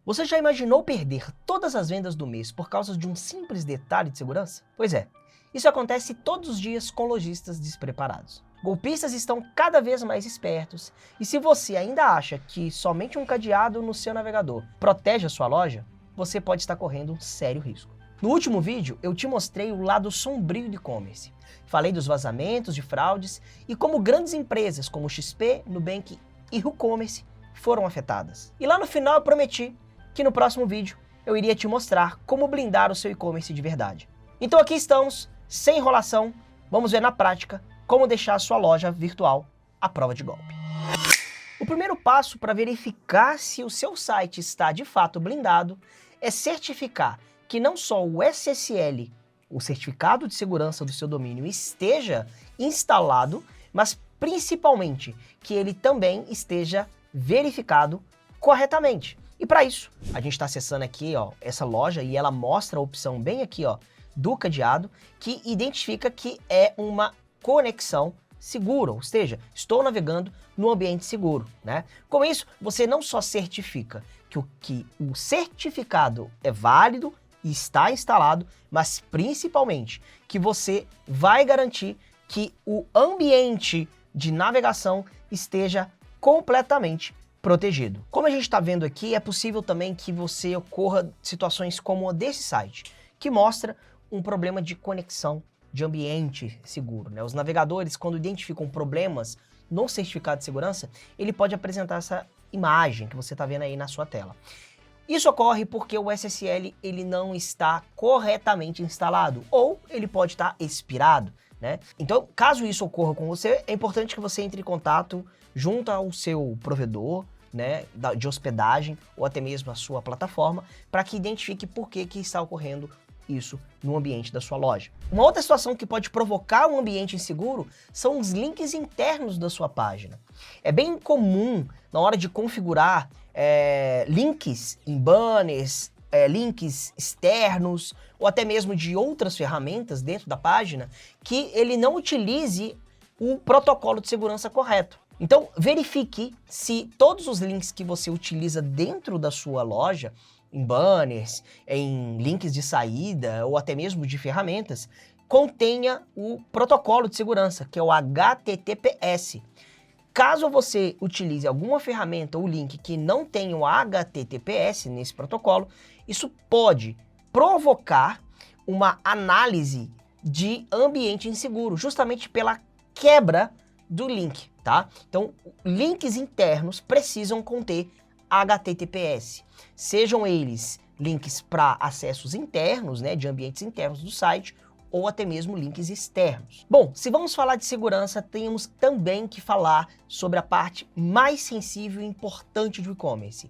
Você já imaginou perder todas as vendas do mês por causa de um simples detalhe de segurança? Pois é, isso acontece todos os dias com lojistas despreparados. Golpistas estão cada vez mais espertos e se você ainda acha que somente um cadeado no seu navegador protege a sua loja, você pode estar correndo um sério risco. No último vídeo, eu te mostrei o lado sombrio do e-commerce. Falei dos vazamentos de fraudes e como grandes empresas como XP, Nubank e WooCommerce foram afetadas. E lá no final eu prometi que no próximo vídeo eu iria te mostrar como blindar o seu e-commerce de verdade. Então aqui estamos, sem enrolação, vamos ver na prática como deixar a sua loja virtual à prova de golpe. O primeiro passo para verificar se o seu site está de fato blindado é certificar que não só o SSL, o certificado de segurança do seu domínio, esteja instalado, mas principalmente que ele também esteja verificado corretamente. E para isso, a gente está acessando aqui, ó, essa loja e ela mostra a opção bem aqui, ó, do cadeado, que identifica que é uma conexão segura, ou seja, estou navegando no ambiente seguro, né? Com isso, você não só certifica que o certificado é válido e está instalado, mas principalmente que você vai garantir que o ambiente de navegação esteja completamente protegido. Como a gente está vendo aqui, é possível também que você ocorra situações como a desse site, que mostra um problema de conexão de ambiente seguro, né? Os navegadores, quando identificam problemas no certificado de segurança, ele pode apresentar essa imagem que você está vendo aí na sua tela. Isso ocorre porque o SSL ele não está corretamente instalado, ou ele pode estar expirado, né? Então, caso isso ocorra com você, é importante que você entre em contato junto ao seu provedor, né, de hospedagem ou até mesmo a sua plataforma, para que identifique por que está ocorrendo isso no ambiente da sua loja. Uma outra situação que pode provocar um ambiente inseguro são os links internos da sua página. É bem comum na hora de configurar links em banners, links externos ou até mesmo de outras ferramentas dentro da página que ele não utilize o protocolo de segurança correto. Então, verifique se todos os links que você utiliza dentro da sua loja, em banners, em links de saída ou até mesmo de ferramentas, contenha o protocolo de segurança, que é o HTTPS. Caso você utilize alguma ferramenta ou link que não tenha o HTTPS nesse protocolo, isso pode provocar uma análise de ambiente inseguro, justamente pela quebra do link, tá? Então, links internos precisam conter HTTPS, sejam eles links para acessos internos, né, de ambientes internos do site, ou até mesmo links externos. Bom, se vamos falar de segurança, temos também que falar sobre a parte mais sensível e importante do e-commerce,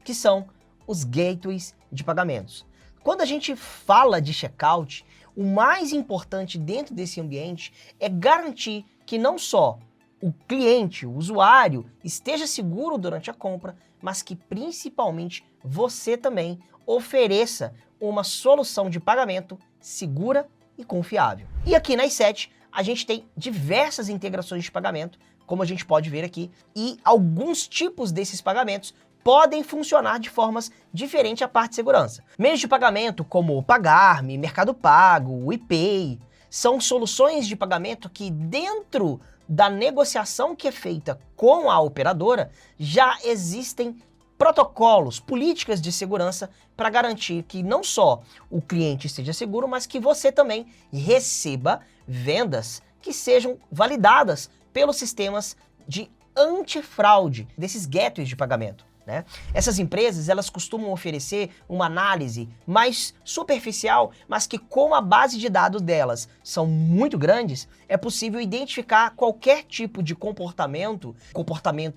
que são os gateways de pagamentos. Quando a gente fala de checkout, o mais importante dentro desse ambiente é garantir que não só o cliente, o usuário, esteja seguro durante a compra, mas que principalmente você também ofereça uma solução de pagamento segura e confiável. E aqui na i7 a gente tem diversas integrações de pagamento, como a gente pode ver aqui, e alguns tipos desses pagamentos podem funcionar de formas diferentes à parte de segurança. Meios de pagamento como o Pagar.me, Mercado Pago, o iPay, são soluções de pagamento que dentro da negociação que é feita com a operadora, já existem protocolos, políticas de segurança para garantir que não só o cliente esteja seguro, mas que você também receba vendas que sejam validadas pelos sistemas de antifraude desses gateways de pagamento, né? Essas empresas, elas costumam oferecer uma análise mais superficial, mas que como a base de dados delas são muito grandes, é possível identificar qualquer tipo de comportamento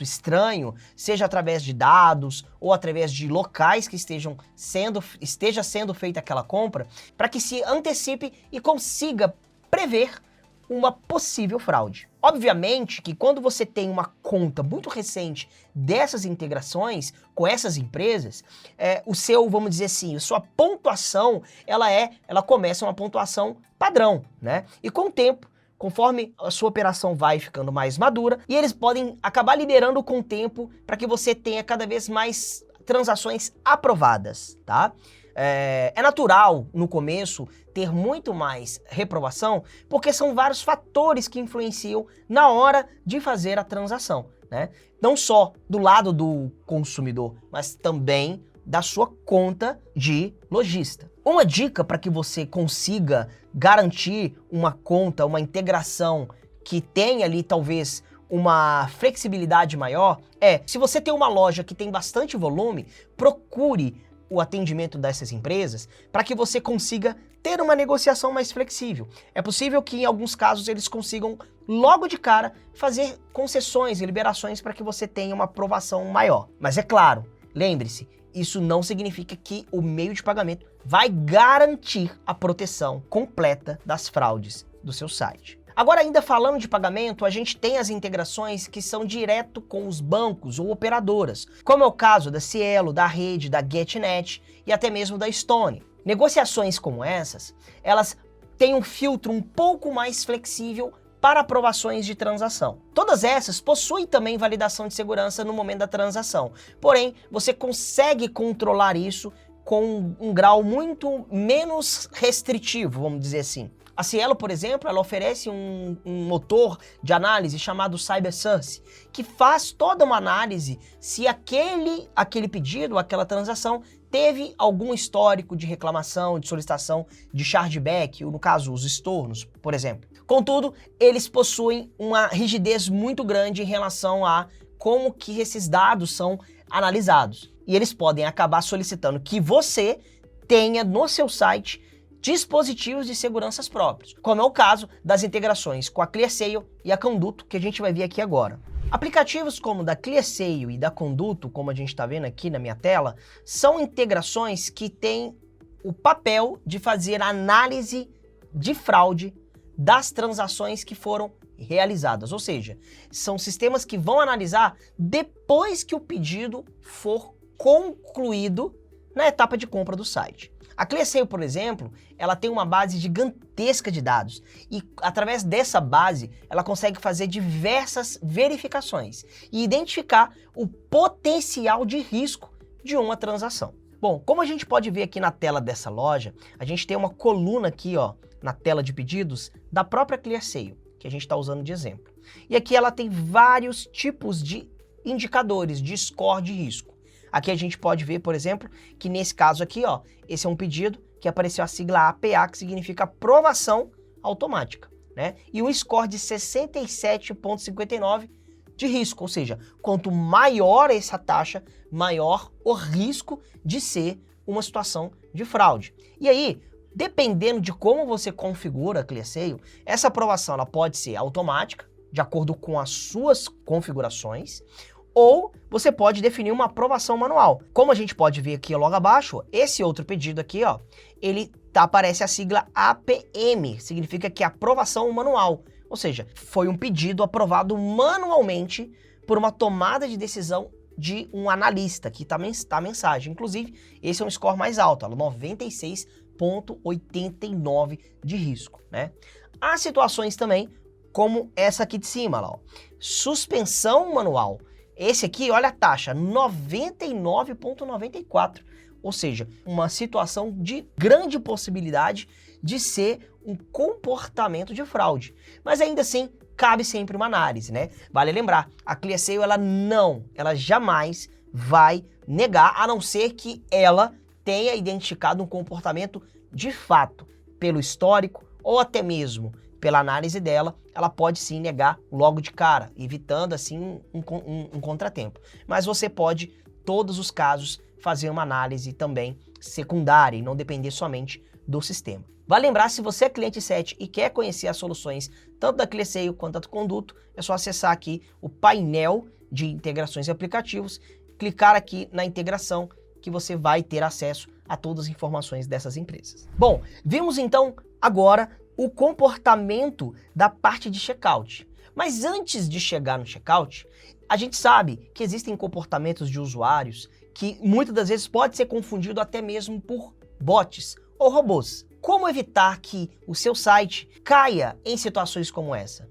estranho, seja através de dados ou através de locais que esteja sendo feita aquela compra, para que se antecipe e consiga prever uma possível fraude. Obviamente que quando você tem uma conta muito recente dessas integrações com essas empresas, vamos dizer assim, a sua pontuação, ela começa uma pontuação padrão, né? E com o tempo, conforme a sua operação vai ficando mais madura, e eles podem acabar liberando com o tempo para que você tenha cada vez mais transações aprovadas, tá? É natural, no começo, ter muito mais reprovação, porque são vários fatores que influenciam na hora de fazer a transação, né? Não só do lado do consumidor, mas também da sua conta de lojista. Uma dica para que você consiga garantir uma conta, uma integração que tenha ali talvez uma flexibilidade maior é, se você tem uma loja que tem bastante volume, procure o atendimento dessas empresas para que você consiga ter uma negociação mais flexível. É possível que em alguns casos eles consigam logo de cara fazer concessões e liberações para que você tenha uma aprovação maior. Mas é claro, lembre-se, isso não significa que o meio de pagamento vai garantir a proteção completa das fraudes do seu site. Agora, ainda falando de pagamento, a gente tem as integrações que são direto com os bancos ou operadoras, como é o caso da Cielo, da Rede, da GetNet e até mesmo da Stone. Negociações como essas, elas têm um filtro um pouco mais flexível para aprovações de transação. Todas essas possuem também validação de segurança no momento da transação, porém, você consegue controlar isso com um grau muito menos restritivo, vamos dizer assim. A Cielo, por exemplo, ela oferece um motor de análise chamado CyberSource, que faz toda uma análise se aquele pedido, aquela transação, teve algum histórico de reclamação, de solicitação de chargeback, ou no caso, os estornos, por exemplo. Contudo, eles possuem uma rigidez muito grande em relação a como que esses dados são analisados. E eles podem acabar solicitando que você tenha no seu site dispositivos de segurança próprios, como é o caso das integrações com a ClearSale e a Conduto, que a gente vai ver aqui agora. Aplicativos como o da ClearSale e da Conduto, como a gente está vendo aqui na minha tela, são integrações que têm o papel de fazer análise de fraude das transações que foram realizadas, ou seja, são sistemas que vão analisar depois que o pedido for concluído na etapa de compra do site. A ClearSale, por exemplo, ela tem uma base gigantesca de dados e através dessa base ela consegue fazer diversas verificações e identificar o potencial de risco de uma transação. Bom, como a gente pode ver aqui na tela dessa loja, a gente tem uma coluna aqui, ó, na tela de pedidos da própria ClearSale, que a gente está usando de exemplo. E aqui ela tem vários tipos de indicadores de score de risco. Aqui a gente pode ver, por exemplo, que nesse caso aqui, ó, esse é um pedido que apareceu a sigla APA, que significa aprovação automática, né? E um score de 67,59 de risco, ou seja, quanto maior essa taxa, maior o risco de ser uma situação de fraude. E aí, dependendo de como você configura a ClearSale, essa aprovação ela pode ser automática, de acordo com as suas configurações, ou você pode definir uma aprovação manual. Como a gente pode ver aqui logo abaixo, esse outro pedido aqui, ó, aparece a sigla APM, significa que é aprovação manual. Ou seja, foi um pedido aprovado manualmente por uma tomada de decisão de um analista, que está a mensagem. Inclusive, esse é um score mais alto, 96,89 de risco, né? Há situações também, como essa aqui de cima, ó, suspensão manual. Esse aqui, olha a taxa, 99,94, ou seja, uma situação de grande possibilidade de ser um comportamento de fraude. Mas ainda assim, cabe sempre uma análise, né? Vale lembrar, a ClearSale, ela jamais vai negar, a não ser que ela tenha identificado um comportamento de fato, pelo histórico ou até mesmo pela análise dela, ela pode sim negar logo de cara, evitando assim um contratempo. Mas você pode, todos os casos, fazer uma análise também secundária e não depender somente do sistema. Vale lembrar, se você é cliente 7 e quer conhecer as soluções tanto da ClearSale quanto da Conduto, é só acessar aqui o painel de integrações e aplicativos, clicar aqui na integração que você vai ter acesso a todas as informações dessas empresas. Bom, vimos então agora o comportamento da parte de checkout. Mas antes de chegar no checkout, a gente sabe que existem comportamentos de usuários que muitas das vezes pode ser confundido até mesmo por bots ou robôs. Como evitar que o seu site caia em situações como essa?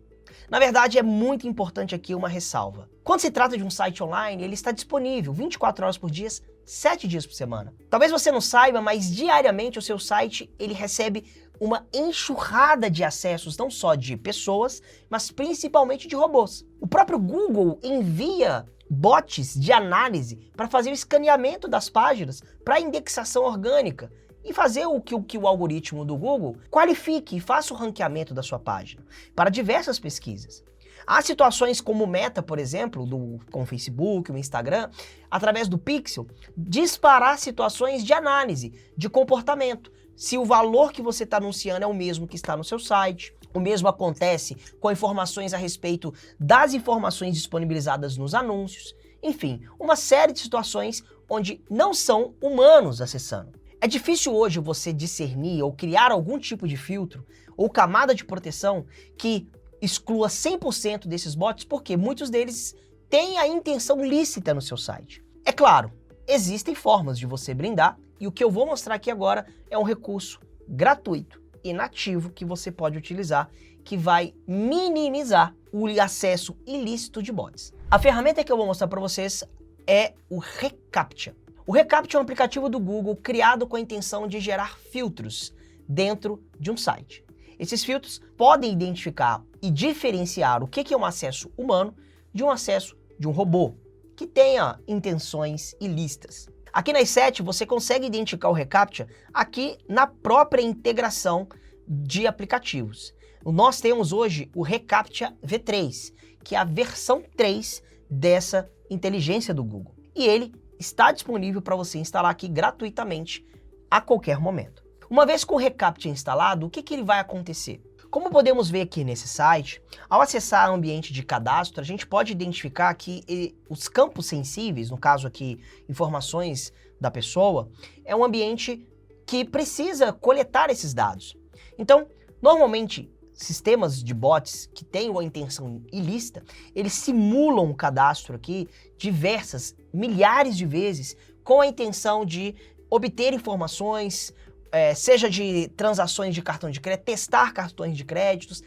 Na verdade, é muito importante aqui uma ressalva. Quando se trata de um site online, ele está disponível 24 horas por dia, 7 dias por semana. Talvez você não saiba, mas diariamente o seu site ele recebe uma enxurrada de acessos, não só de pessoas, mas principalmente de robôs. O próprio Google envia bots de análise para fazer o escaneamento das páginas para indexação orgânica e fazer o que o algoritmo do Google qualifique e faça o ranqueamento da sua página para diversas pesquisas. Há situações como o Meta, por exemplo, com o Facebook, o Instagram, através do Pixel, disparar situações de análise, de comportamento. Se o valor que você está anunciando é o mesmo que está no seu site. O mesmo acontece com informações a respeito das informações disponibilizadas nos anúncios. Enfim, uma série de situações onde não são humanos acessando. É difícil hoje você discernir ou criar algum tipo de filtro ou camada de proteção que exclua 100% desses bots, porque muitos deles têm a intenção lícita no seu site. É claro, existem formas de você brindar, e o que eu vou mostrar aqui agora é um recurso gratuito e nativo que você pode utilizar, que vai minimizar o acesso ilícito de bots. A ferramenta que eu vou mostrar para vocês é o reCAPTCHA. O reCAPTCHA é um aplicativo do Google criado com a intenção de gerar filtros dentro de um site. Esses filtros podem identificar e diferenciar o que é um acesso humano de um acesso de um robô, que tenha intenções ilícitas. Aqui na i7 você consegue identificar o reCAPTCHA aqui na própria integração de aplicativos. Nós temos hoje o reCAPTCHA V3, que é a versão 3 dessa inteligência do Google. E ele está disponível para você instalar aqui gratuitamente a qualquer momento. Uma vez com o reCAPTCHA instalado, o que ele vai acontecer? Como podemos ver aqui nesse site, ao acessar o ambiente de cadastro, a gente pode identificar que os campos sensíveis, no caso aqui, informações da pessoa, é um ambiente que precisa coletar esses dados. Então, normalmente, sistemas de bots que têm uma intenção ilícita, eles simulam o cadastro aqui milhares de vezes, com a intenção de obter informações, seja de transações de cartão de crédito, testar cartões de créditos,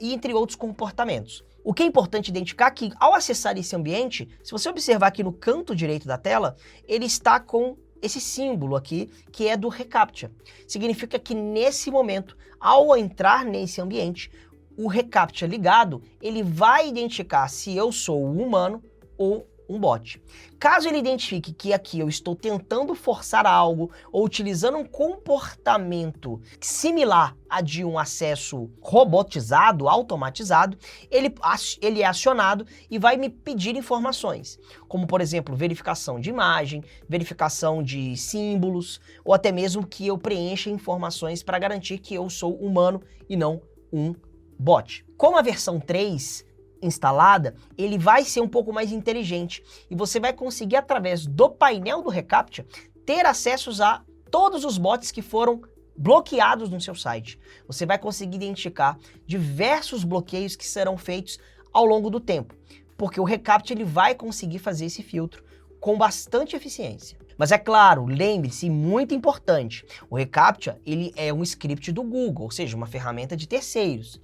e entre outros comportamentos. O que é importante identificar é que, ao acessar esse ambiente, se você observar aqui no canto direito da tela, ele está com esse símbolo aqui, que é do reCAPTCHA. Significa que, nesse momento, ao entrar nesse ambiente, o reCAPTCHA ligado, ele vai identificar se eu sou um humano ou um bot. Caso ele identifique que aqui eu estou tentando forçar algo ou utilizando um comportamento similar a de um acesso robotizado, automatizado, ele é acionado e vai me pedir informações, como por exemplo, verificação de imagem, verificação de símbolos, ou até mesmo que eu preencha informações para garantir que eu sou humano e não um bot. Com a versão 3 instalada, ele vai ser um pouco mais inteligente e você vai conseguir, através do painel do reCAPTCHA, ter acessos a todos os bots que foram bloqueados no seu site. Você vai conseguir identificar diversos bloqueios que serão feitos ao longo do tempo, porque o reCAPTCHA ele vai conseguir fazer esse filtro com bastante eficiência. Mas é claro, lembre-se, muito importante, o reCAPTCHA ele é um script do Google, ou seja, uma ferramenta de terceiros.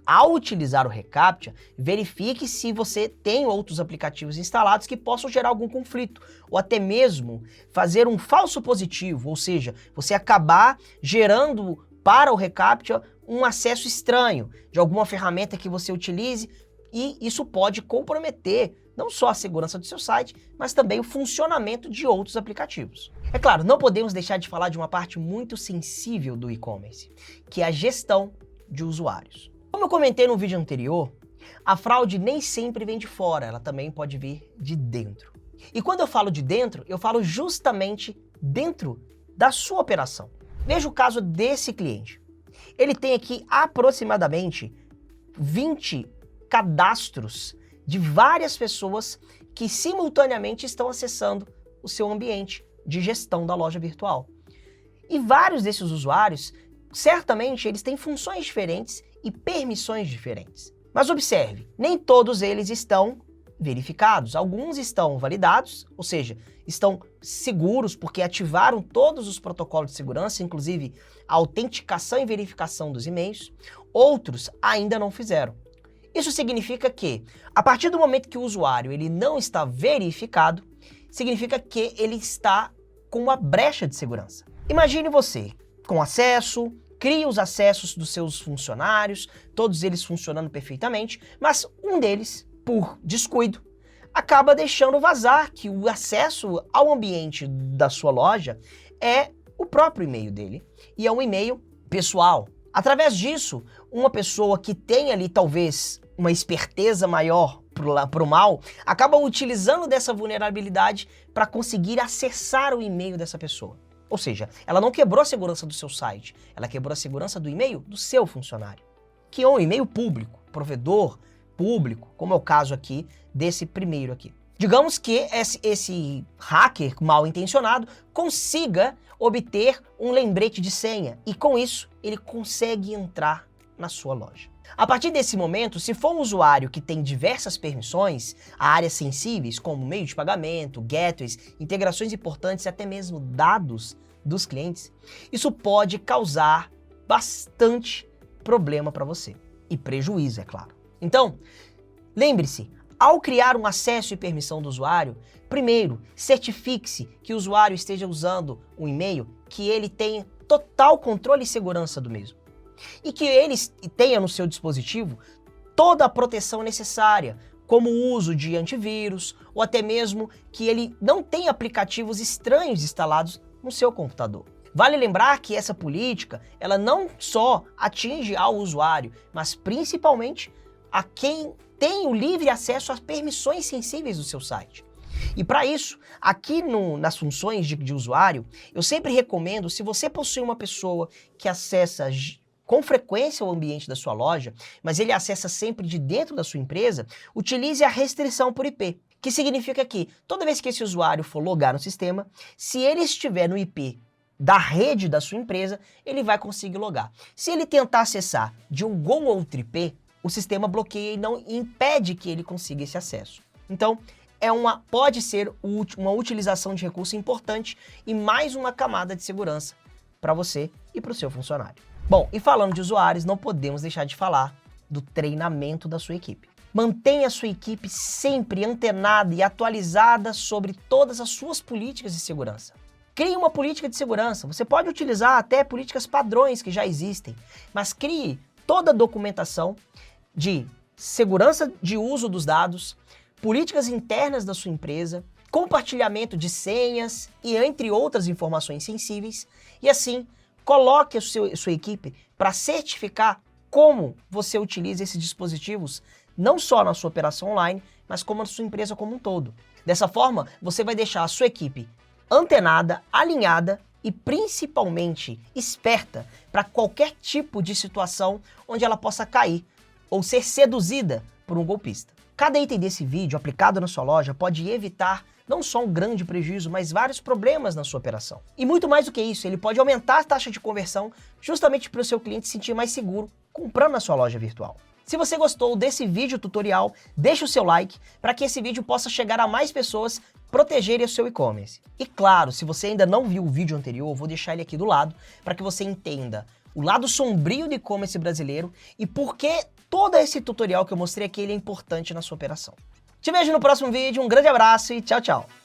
Ao utilizar o reCAPTCHA, verifique se você tem outros aplicativos instalados que possam gerar algum conflito, ou até mesmo fazer um falso positivo, ou seja, você acabar gerando para o reCAPTCHA um acesso estranho de alguma ferramenta que você utilize, e isso pode comprometer não só a segurança do seu site, mas também o funcionamento de outros aplicativos. É claro, não podemos deixar de falar de uma parte muito sensível do e-commerce, que é a gestão de usuários. Como eu comentei no vídeo anterior, a fraude nem sempre vem de fora, ela também pode vir de dentro. E quando eu falo de dentro, eu falo justamente dentro da sua operação. Veja o caso desse cliente. Ele tem aqui aproximadamente 20 cadastros de várias pessoas que simultaneamente estão acessando o seu ambiente de gestão da loja virtual. E vários desses usuários, certamente, eles têm funções diferentes e permissões diferentes. Mas observe, nem todos eles estão verificados. Alguns estão validados, ou seja, estão seguros porque ativaram todos os protocolos de segurança, inclusive a autenticação e verificação dos e-mails. Outros ainda não fizeram. Isso significa que, a partir do momento que o usuário ele não está verificado, significa que ele está com uma brecha de segurança. Imagine você com acesso, cria os acessos dos seus funcionários, todos eles funcionando perfeitamente, mas um deles, por descuido, acaba deixando vazar que o acesso ao ambiente da sua loja é o próprio e-mail dele, e é um e-mail pessoal. Através disso, uma pessoa que tem ali talvez uma esperteza maior para o mal, acaba utilizando dessa vulnerabilidade para conseguir acessar o e-mail dessa pessoa. Ou seja, ela não quebrou a segurança do seu site, ela quebrou a segurança do e-mail do seu funcionário, que é um e-mail público, provedor público, como é o caso aqui desse primeiro aqui. Digamos que esse hacker mal intencionado consiga obter um lembrete de senha e com isso ele consegue entrar na sua loja. A partir desse momento, se for um usuário que tem diversas permissões a áreas sensíveis, como meio de pagamento, gateways, integrações importantes e até mesmo dados dos clientes, isso pode causar bastante problema para você e prejuízo, é claro. Então, lembre-se, ao criar um acesso e permissão do usuário, primeiro, certifique-se que o usuário esteja usando um e-mail que ele tenha total controle e segurança do mesmo. E que ele tenha no seu dispositivo toda a proteção necessária, como o uso de antivírus, ou até mesmo que ele não tenha aplicativos estranhos instalados no seu computador. Vale lembrar que essa política, ela não só atinge ao usuário, mas principalmente a quem tem o livre acesso às permissões sensíveis do seu site. E para isso, aqui nas funções de usuário, eu sempre recomendo, se você possui uma pessoa que acessa com frequência o ambiente da sua loja, mas ele acessa sempre de dentro da sua empresa, utilize a restrição por IP, que significa que toda vez que esse usuário for logar no sistema, se ele estiver no IP da rede da sua empresa, ele vai conseguir logar. Se ele tentar acessar de algum outro IP, o sistema bloqueia e não impede que ele consiga esse acesso. Então, pode ser uma utilização de recurso importante e mais uma camada de segurança para você e para o seu funcionário. Bom, e falando de usuários, não podemos deixar de falar do treinamento da sua equipe. Mantenha a sua equipe sempre antenada e atualizada sobre todas as suas políticas de segurança. Crie uma política de segurança. Você pode utilizar até políticas padrões que já existem, mas crie toda a documentação de segurança de uso dos dados, políticas internas da sua empresa, compartilhamento de senhas e entre outras informações sensíveis, e assim coloque a sua equipe para certificar como você utiliza esses dispositivos, não só na sua operação online, mas como na sua empresa como um todo. Dessa forma, você vai deixar a sua equipe antenada, alinhada e principalmente esperta para qualquer tipo de situação onde ela possa cair ou ser seduzida por um golpista. Cada item desse vídeo aplicado na sua loja pode evitar não só um grande prejuízo, mas vários problemas na sua operação. E muito mais do que isso, ele pode aumentar a taxa de conversão justamente para o seu cliente se sentir mais seguro comprando na sua loja virtual. Se você gostou desse vídeo tutorial, deixe o seu like para que esse vídeo possa chegar a mais pessoas, protegerem o seu e-commerce. E claro, se você ainda não viu o vídeo anterior, eu vou deixar ele aqui do lado para que você entenda o lado sombrio do e-commerce brasileiro e por que todo esse tutorial que eu mostrei aqui ele é importante na sua operação. Te vejo no próximo vídeo, um grande abraço e tchau, tchau!